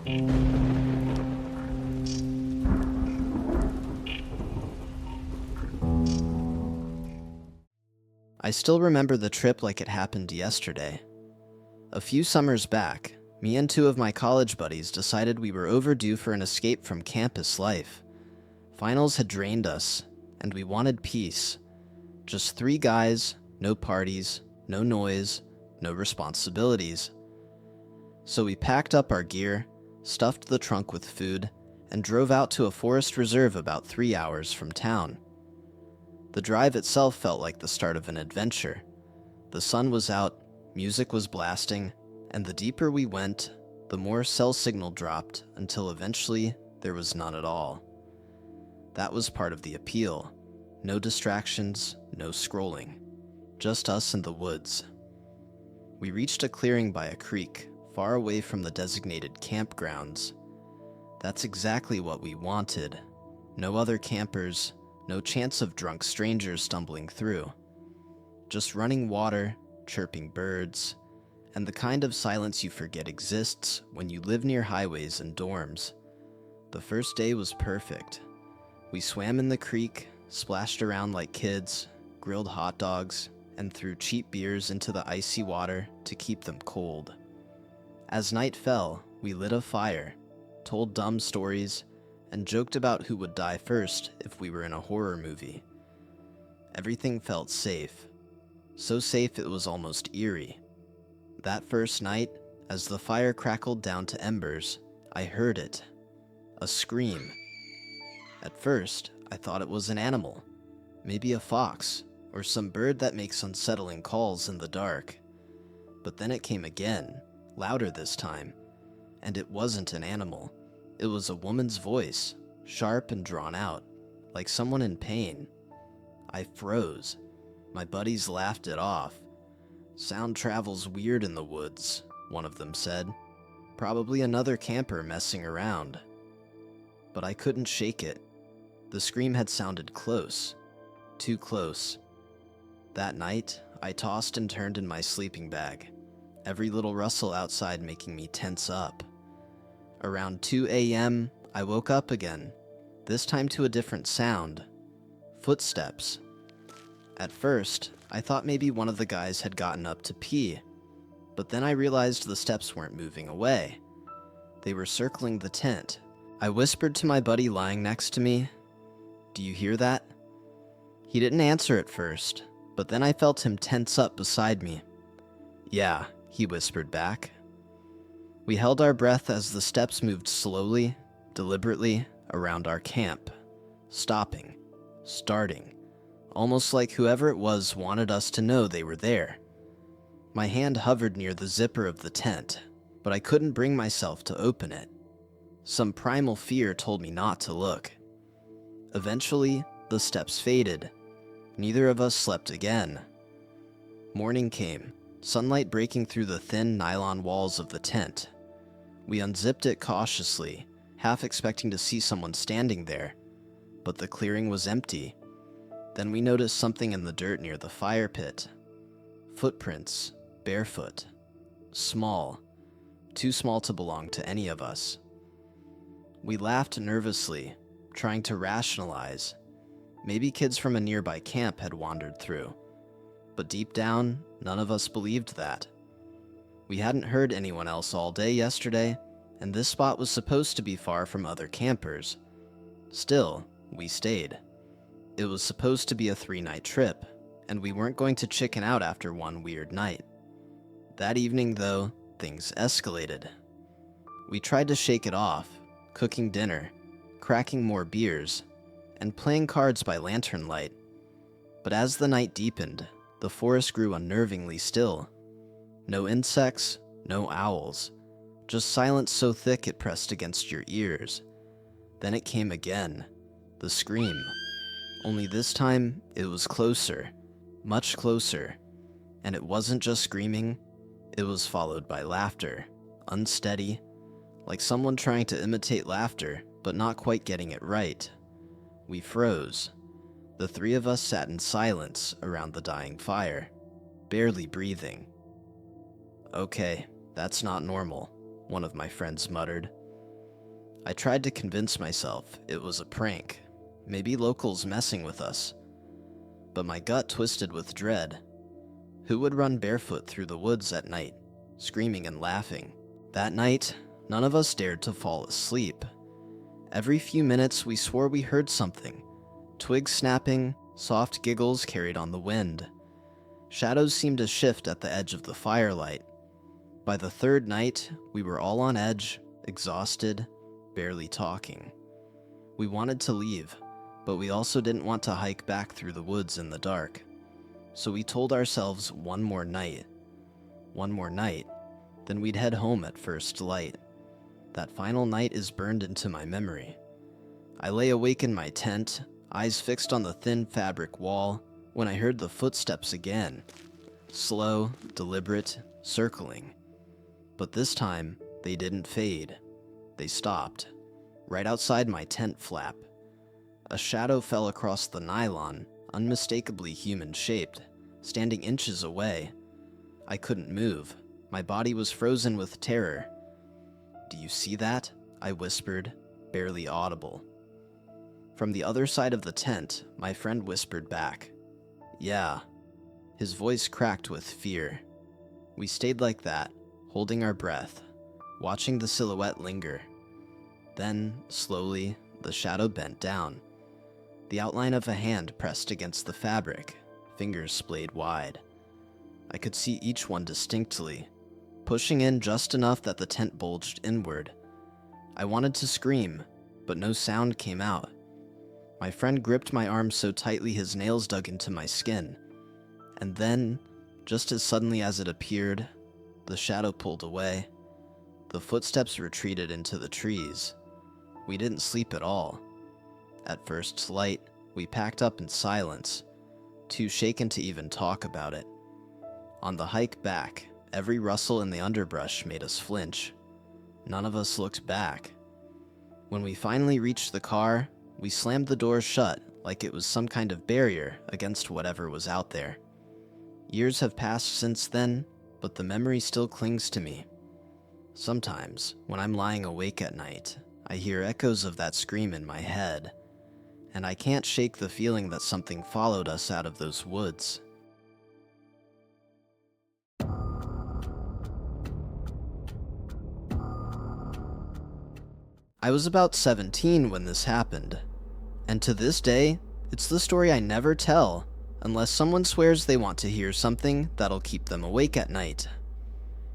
I still remember the trip like it happened yesterday. A few summers back, me and two of my college buddies decided we were overdue for an escape from campus life. Finals had drained us, and we wanted peace. Just 3 guys, no parties, no noise, no responsibilities. So we packed up our gear, stuffed the trunk with food, and drove out to a forest reserve about 3 hours from town. The drive itself felt like the start of an adventure. The sun was out, music was blasting, and the deeper we went, the more cell signal dropped until eventually there was none at all. That was part of the appeal. No distractions, no scrolling. Just us in the woods. We reached a clearing by a creek, far away from the designated campgrounds. That's exactly what we wanted. No other campers, no chance of drunk strangers stumbling through. Just running water, chirping birds, and the kind of silence you forget exists when you live near highways and dorms. The first day was perfect. We swam in the creek, splashed around like kids, grilled hot dogs, and threw cheap beers into the icy water to keep them cold. As night fell, we lit a fire, told dumb stories, and joked about who would die first if we were in a horror movie. Everything felt safe. So safe it was almost eerie. That first night, as the fire crackled down to embers, I heard it. A scream. At first, I thought it was an animal. Maybe a fox, or some bird that makes unsettling calls in the dark. But then it came again, louder this time. And it wasn't an animal. It was a woman's voice, sharp and drawn out, like someone in pain. I froze. My buddies laughed it off. "Sound travels weird in the woods," one of them said. "Probably another camper messing around." But I couldn't shake it. The scream had sounded close. Too close. That night, I tossed and turned in my sleeping bag, every little rustle outside making me tense up. Around 2 a.m., I woke up again, this time to a different sound. Footsteps. At first, I thought maybe one of the guys had gotten up to pee, but then I realized the steps weren't moving away. They were circling the tent. I whispered to my buddy lying next to me, "Do you hear that?" He didn't answer at first, but then I felt him tense up beside me. "Yeah," he whispered back. We held our breath as the steps moved slowly, deliberately, around our camp. Stopping. Starting. Almost like whoever it was wanted us to know they were there. My hand hovered near the zipper of the tent, but I couldn't bring myself to open it. Some primal fear told me not to look. Eventually, the steps faded. Neither of us slept again. Morning came, sunlight breaking through the thin nylon walls of the tent. We unzipped it cautiously, half expecting to see someone standing there, but the clearing was empty. Then we noticed something in the dirt near the fire pit. Footprints, barefoot. Small. Too small to belong to any of us. We laughed nervously, trying to rationalize. Maybe kids from a nearby camp had wandered through. But deep down, none of us believed that. We hadn't heard anyone else all day yesterday, and this spot was supposed to be far from other campers. Still, we stayed. It was supposed to be a 3-night trip, and we weren't going to chicken out after one weird night. That evening, though, things escalated. We tried to shake it off, cooking dinner, cracking more beers, and playing cards by lantern light. But as the night deepened, the forest grew unnervingly still. No insects, no owls, just silence so thick it pressed against your ears. Then it came again, the scream. Only this time, it was closer, much closer, and it wasn't just screaming, it was followed by laughter, unsteady, like someone trying to imitate laughter, but not quite getting it right. We froze. The 3 of us sat in silence around the dying fire, barely breathing. "Okay, that's not normal," one of my friends muttered. I tried to convince myself it was a prank, maybe locals messing with us, but my gut twisted with dread. Who would run barefoot through the woods at night, screaming and laughing? That night, none of us dared to fall asleep. Every few minutes we swore we heard something. Twigs snapping, soft giggles carried on the wind. Shadows seemed to shift at the edge of the firelight. By the third night, we were all on edge, exhausted, barely talking. We wanted to leave, but we also didn't want to hike back through the woods in the dark. So we told ourselves one more night, then we'd head home at first light. That final night is burned into my memory. I lay awake in my tent, eyes fixed on the thin fabric wall, when I heard the footsteps again. Slow, deliberate, circling. But this time, they didn't fade. They stopped, right outside my tent flap. A shadow fell across the nylon, unmistakably human-shaped, standing inches away. I couldn't move. My body was frozen with terror. "Do you see that?" I whispered, barely audible. From the other side of the tent, my friend whispered back, "Yeah." His voice cracked with fear. We stayed like that, holding our breath, watching the silhouette linger. Then, slowly, the shadow bent down. The outline of a hand pressed against the fabric, fingers splayed wide. I could see each one distinctly, pushing in just enough that the tent bulged inward. I wanted to scream, but no sound came out. My friend gripped my arm so tightly his nails dug into my skin. And then, just as suddenly as it appeared, the shadow pulled away. The footsteps retreated into the trees. We didn't sleep at all. At first light, we packed up in silence, too shaken to even talk about it. On the hike back, every rustle in the underbrush made us flinch. None of us looked back. When we finally reached the car, we slammed the doors shut like it was some kind of barrier against whatever was out there. Years have passed since then, but the memory still clings to me. Sometimes, when I'm lying awake at night, I hear echoes of that scream in my head, and I can't shake the feeling that something followed us out of those woods. I was about 17 when this happened, and to this day, it's the story I never tell unless someone swears they want to hear something that'll keep them awake at night.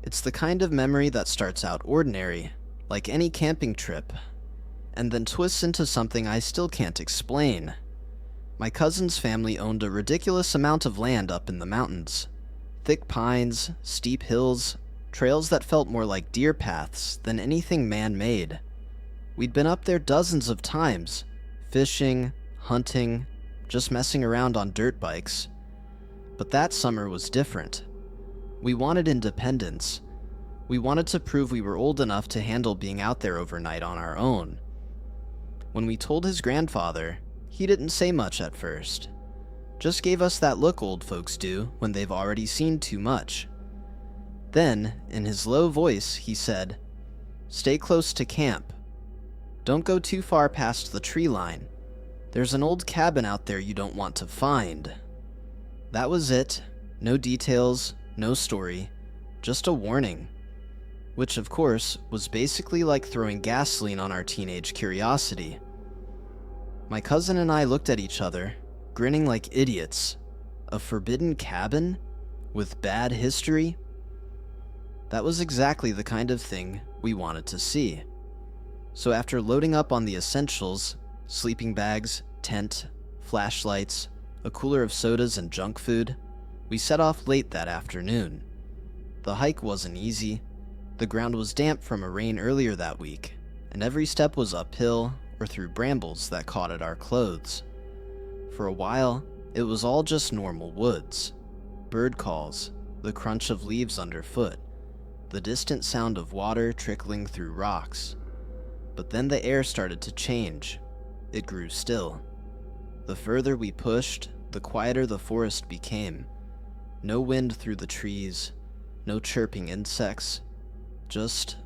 It's the kind of memory that starts out ordinary, like any camping trip, and then twists into something I still can't explain. My cousin's family owned a ridiculous amount of land up in the mountains. Thick pines, steep hills, trails that felt more like deer paths than anything man-made. We'd been up there dozens of times, fishing, hunting, just messing around on dirt bikes. But that summer was different. We wanted independence. We wanted to prove we were old enough to handle being out there overnight on our own. When we told his grandfather, he didn't say much at first. Just gave us that look old folks do when they've already seen too much. Then, in his low voice, he said, "Stay close to camp. Don't go too far past the tree line. There's an old cabin out there you don't want to find." That was it. No details, no story, just a warning. Which, of course, was basically like throwing gasoline on our teenage curiosity. My cousin and I looked at each other, grinning like idiots. A forbidden cabin? With bad history? That was exactly the kind of thing we wanted to see. So after loading up on the essentials, sleeping bags, tent, flashlights, a cooler of sodas and junk food, we set off late that afternoon. The hike wasn't easy. The ground was damp from a rain earlier that week, and every step was uphill or through brambles that caught at our clothes. For a while, it was all just normal woods. Bird calls, the crunch of leaves underfoot, the distant sound of water trickling through rocks. But then the air started to change. It grew still. The further we pushed, the quieter the forest became. No wind through the trees, no chirping insects, just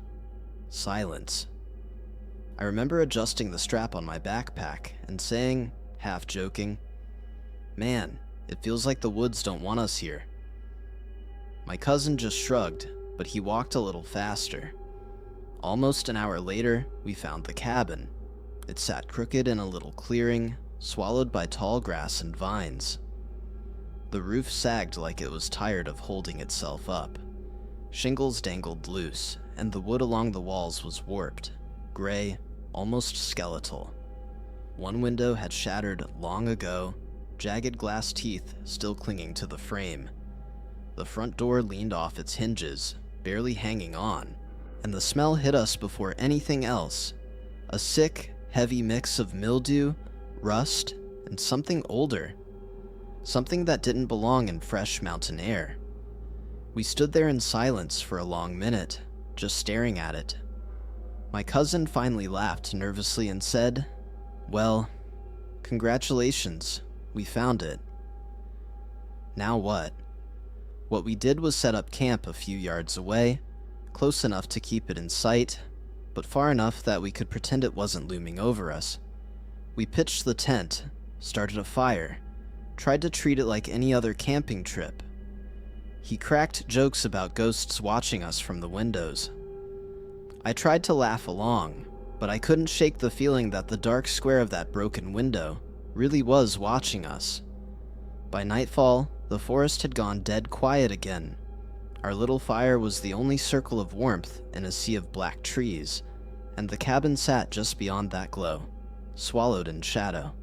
silence. I remember adjusting the strap on my backpack and saying, half joking, "Man, it feels like the woods don't want us here." My cousin just shrugged, but he walked a little faster. Almost an hour later, we found the cabin. It sat crooked in a little clearing, swallowed by tall grass and vines. The roof sagged like it was tired of holding itself up. Shingles dangled loose, and the wood along the walls was warped, gray, almost skeletal. One window had shattered long ago, jagged glass teeth still clinging to the frame. The front door leaned off its hinges, barely hanging on, and the smell hit us before anything else. A sick, heavy mix of mildew, rust, and something older. Something that didn't belong in fresh mountain air. We stood there in silence for a long minute, just staring at it. My cousin finally laughed nervously and said, "Well, congratulations, we found it." Now what? What we did was set up camp a few yards away, close enough to keep it in sight, but far enough that we could pretend it wasn't looming over us. We pitched the tent, started a fire, tried to treat it like any other camping trip. He cracked jokes about ghosts watching us from the windows. I tried to laugh along, but I couldn't shake the feeling that the dark square of that broken window really was watching us. By nightfall, the forest had gone dead quiet again. Our little fire was the only circle of warmth in a sea of black trees, and the cabin sat just beyond that glow, swallowed in shadow.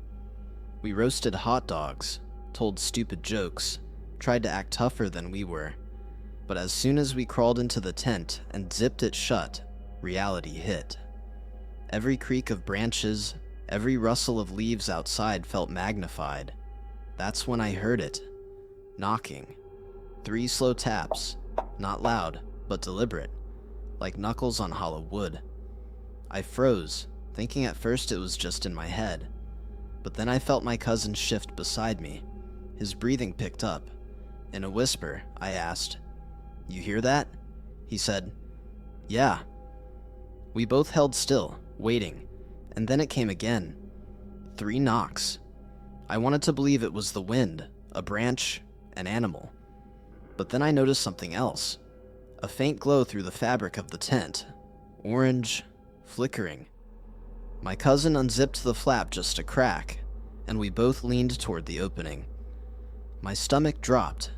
We roasted hot dogs, told stupid jokes, tried to act tougher than we were. But as soon as we crawled into the tent and zipped it shut, reality hit. Every creak of branches, every rustle of leaves outside felt magnified. That's when I heard it. Knocking. 3 slow taps, not loud, but deliberate, like knuckles on hollow wood. I froze, thinking at first it was just in my head. But then I felt my cousin shift beside me. His breathing picked up. In a whisper, I asked, "You hear that?" He said, "Yeah." We both held still, waiting, and then it came again. 3 knocks. I wanted to believe it was the wind, a branch, an animal. But then I noticed something else. A faint glow through the fabric of the tent. Orange, flickering. My cousin unzipped the flap just a crack, and we both leaned toward the opening. My stomach dropped.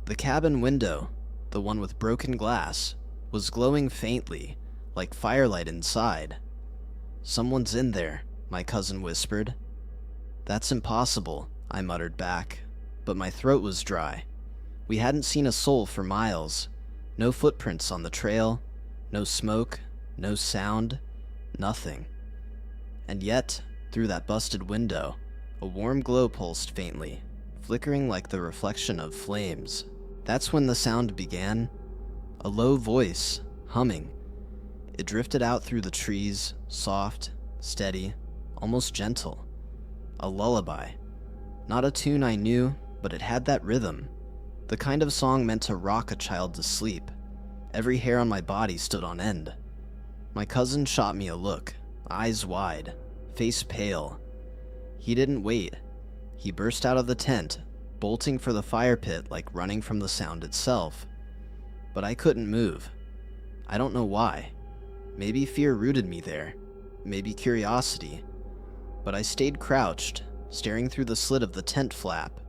The cabin window, the one with broken glass, was glowing faintly, like firelight inside. "Someone's in there," my cousin whispered. "That's impossible," I muttered back, but my throat was dry. We hadn't seen a soul for miles. No footprints on the trail, no smoke, no sound, nothing. And yet, through that busted window, a warm glow pulsed faintly, flickering like the reflection of flames. That's when the sound began. A low voice, humming. It drifted out through the trees, soft, steady, almost gentle. A lullaby. Not a tune I knew, but it had that rhythm. The kind of song meant to rock a child to sleep. Every hair on my body stood on end. My cousin shot me a look, eyes wide, face pale. He didn't wait. He burst out of the tent, bolting for the fire pit like running from the sound itself. But I couldn't move. I don't know why. Maybe fear rooted me there. Maybe curiosity. But I stayed crouched, staring through the slit of the tent flap.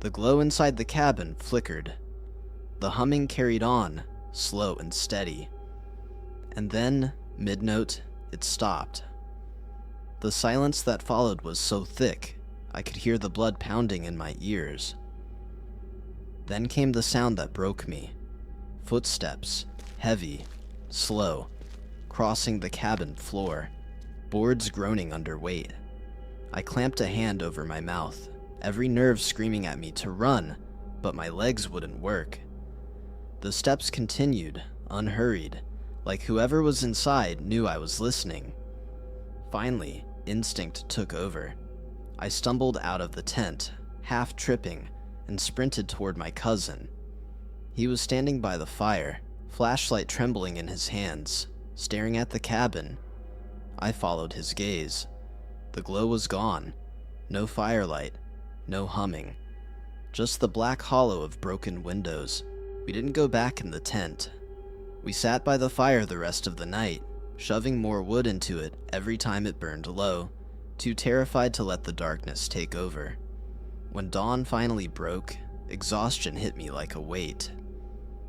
The glow inside the cabin flickered. The humming carried on, slow and steady. And then, mid-note, it stopped. The silence that followed was so thick, I could hear the blood pounding in my ears. Then came the sound that broke me. Footsteps, heavy, slow, crossing the cabin floor, boards groaning under weight. I clamped a hand over my mouth, every nerve screaming at me to run, but my legs wouldn't work. The steps continued, unhurried, like whoever was inside knew I was listening. Finally, instinct took over. I stumbled out of the tent, half tripping, and sprinted toward my cousin. He was standing by the fire, flashlight trembling in his hands, staring at the cabin. I followed his gaze. The glow was gone. No firelight. No humming. Just the black hollow of broken windows. We didn't go back in the tent. We sat by the fire the rest of the night, shoving more wood into it every time it burned low, too terrified to let the darkness take over. When dawn finally broke, exhaustion hit me like a weight.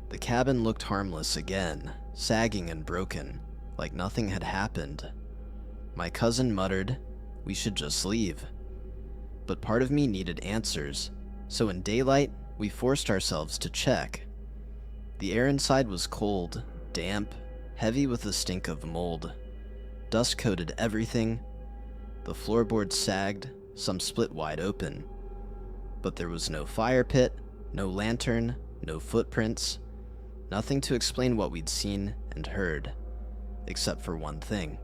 The cabin looked harmless again, sagging and broken, like nothing had happened. My cousin muttered, "We should just leave." But part of me needed answers, so in daylight, we forced ourselves to check. The air inside was cold, damp, heavy with the stink of mold. Dust coated everything. The floorboards sagged, some split wide open. But there was no fire pit, no lantern, no footprints, nothing to explain what we'd seen and heard, except for one thing.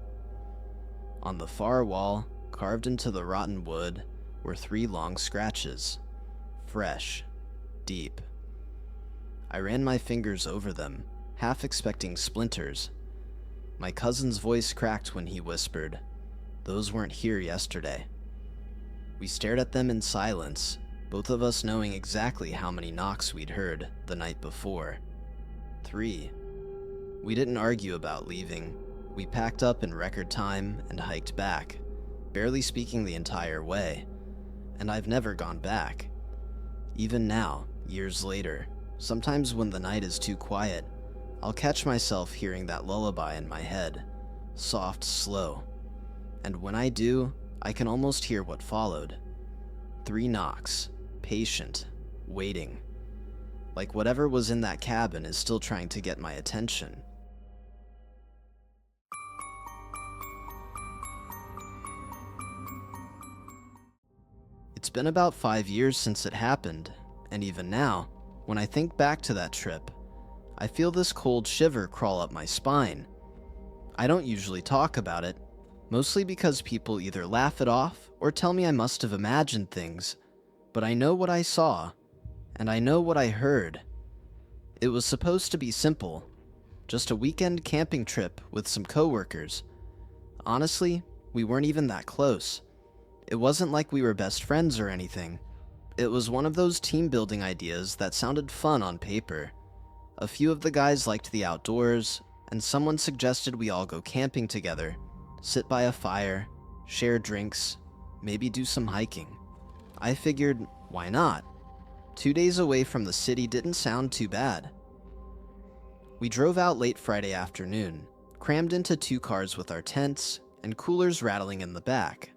On the far wall, carved into the rotten wood, were 3 long scratches. Fresh. Deep. I ran my fingers over them, half expecting splinters. My cousin's voice cracked when he whispered, "Those weren't here yesterday." We stared at them in silence, both of us knowing exactly how many knocks we'd heard the night before. 3. We didn't argue about leaving. We packed up in record time and hiked back, barely speaking the entire way. And I've never gone back. Even now, years later, sometimes when the night is too quiet, I'll catch myself hearing that lullaby in my head, soft, slow. And when I do, I can almost hear what followed. 3 knocks, patient, waiting. Like whatever was in that cabin is still trying to get my attention. It's been about 5 years since it happened, and even now, when I think back to that trip, I feel this cold shiver crawl up my spine. I don't usually talk about it, mostly because people either laugh it off or tell me I must have imagined things, but I know what I saw, and I know what I heard. It was supposed to be simple, just a weekend camping trip with some coworkers. Honestly, we weren't even that close. It wasn't like we were best friends or anything. It was one of those team-building ideas that sounded fun on paper. A few of the guys liked the outdoors, and someone suggested we all go camping together, sit by a fire, share drinks, maybe do some hiking. I figured, why not? 2 days away from the city didn't sound too bad. We drove out late Friday afternoon, crammed into 2 cars with our tents, and coolers rattling in the back.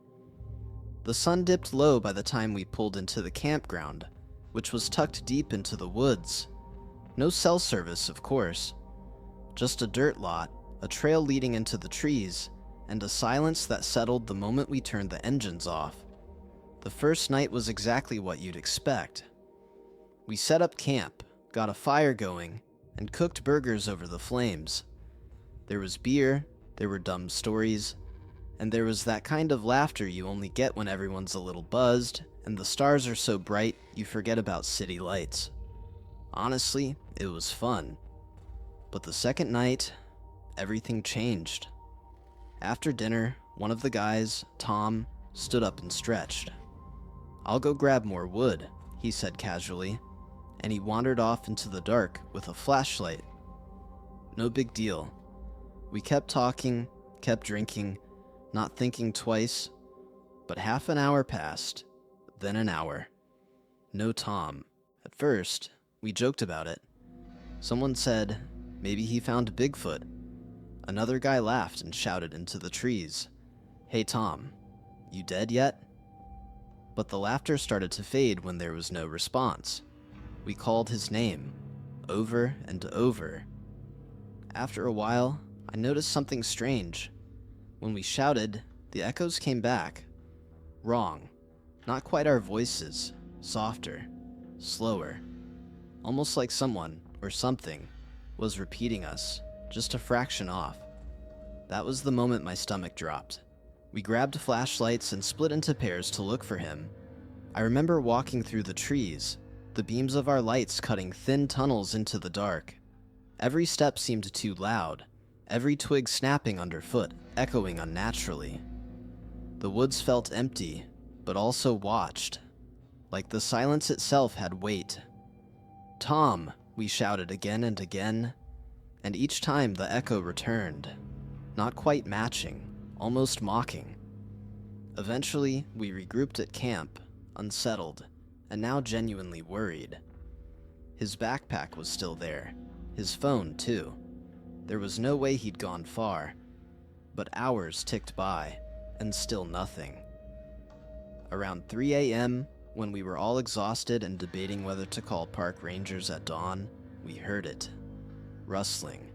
The sun dipped low by the time we pulled into the campground, which was tucked deep into the woods. No cell service, of course. Just a dirt lot, a trail leading into the trees, and a silence that settled the moment we turned the engines off. The first night was exactly what you'd expect. We set up camp, got a fire going, and cooked burgers over the flames. There was beer, there were dumb stories, and there was that kind of laughter you only get when everyone's a little buzzed, and the stars are so bright you forget about city lights. Honestly, it was fun. But the second night, everything changed. After dinner, one of the guys, Tom, stood up and stretched. "I'll go grab more wood," he said casually, and he wandered off into the dark with a flashlight. No big deal. We kept talking, kept drinking, not thinking twice, but half an hour passed, then an hour. No Tom. At first, we joked about it. Someone said, maybe he found Bigfoot. Another guy laughed and shouted into the trees, "Hey Tom, you dead yet?" But the laughter started to fade when there was no response. We called his name, over and over. After a while, I noticed something strange. When we shouted, the echoes came back. Wrong. Not quite our voices. Softer. Slower. Almost like someone, or something, was repeating us, just a fraction off. That was the moment my stomach dropped. We grabbed flashlights and split into pairs to look for him. I remember walking through the trees, the beams of our lights cutting thin tunnels into the dark. Every step seemed too loud. every twig snapping underfoot, echoing unnaturally. The woods felt empty, but also watched, like the silence itself had weight. "Tom!" we shouted again and again, and each time the echo returned, not quite matching, almost mocking. Eventually, we regrouped at camp, unsettled, and now genuinely worried. His backpack was still there, his phone too. There was no way he'd gone far, but hours ticked by, and still nothing. Around 3 a.m., when we were all exhausted and debating whether to call park rangers at dawn, we heard it. Rustling,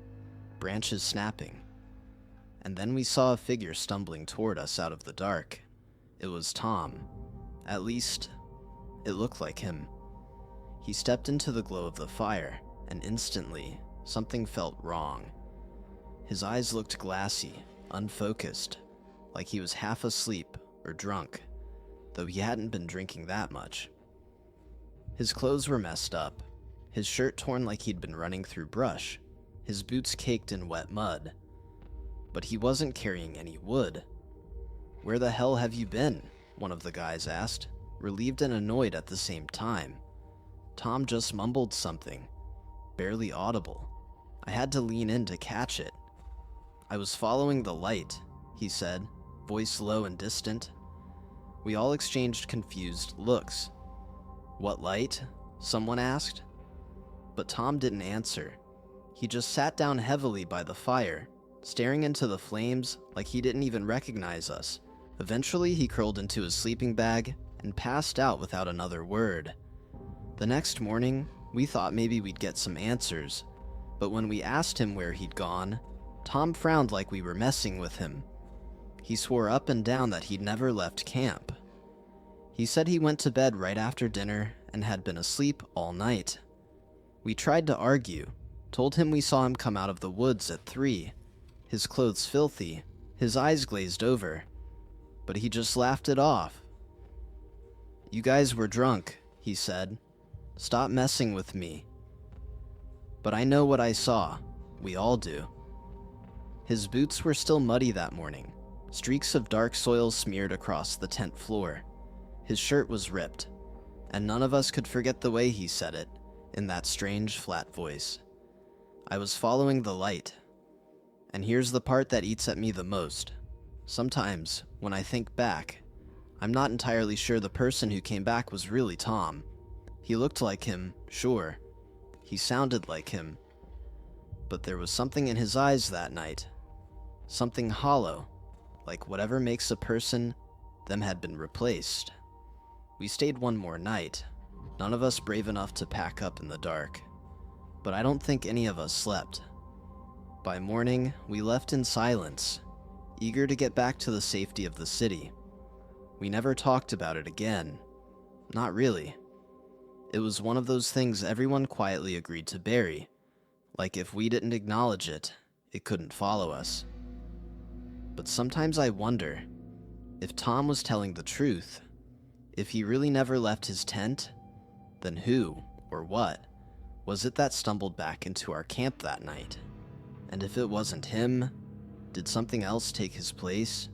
branches snapping. And then we saw a figure stumbling toward us out of the dark. It was Tom. At least, it looked like him. He stepped into the glow of the fire, and instantly, something felt wrong. His eyes looked glassy, unfocused, like he was half asleep or drunk, though he hadn't been drinking that much. His clothes were messed up, his shirt torn like he'd been running through brush, his boots caked in wet mud. But he wasn't carrying any wood. "Where the hell have you been?" one of the guys asked, relieved and annoyed at the same time. Tom just mumbled something, barely audible. I had to lean in to catch it. "I was following the light," he said, voice low and distant. We all exchanged confused looks. "What light?" someone asked. But Tom didn't answer. He just sat down heavily by the fire, staring into the flames like he didn't even recognize us. Eventually, he curled into his sleeping bag and passed out without another word. The next morning, we thought maybe we'd get some answers, but when we asked him where he'd gone, Tom frowned like we were messing with him. He swore up and down that he'd never left camp. He said he went to bed right after dinner and had been asleep all night. We tried to argue, told him we saw him come out of the woods at 3, his clothes filthy, his eyes glazed over, but he just laughed it off. "You guys were drunk," he said. "Stop messing with me." But I know what I saw. We all do. His boots were still muddy that morning, streaks of dark soil smeared across the tent floor. His shirt was ripped, and none of us could forget the way he said it, in that strange, flat voice. "I was following the light." And here's the part that eats at me the most. Sometimes, when I think back, I'm not entirely sure the person who came back was really Tom. He looked like him, sure. He sounded like him. But there was something in his eyes that night. Something hollow, like whatever makes a person, them had been replaced. We stayed one more night, none of us brave enough to pack up in the dark. But I don't think any of us slept. By morning, we left in silence, eager to get back to the safety of the city. We never talked about it again. Not really. It was one of those things everyone quietly agreed to bury, like if we didn't acknowledge it, it couldn't follow us. But sometimes I wonder, if Tom was telling the truth, if he really never left his tent, then who, or what, was it that stumbled back into our camp that night? And if it wasn't him, did something else take his place?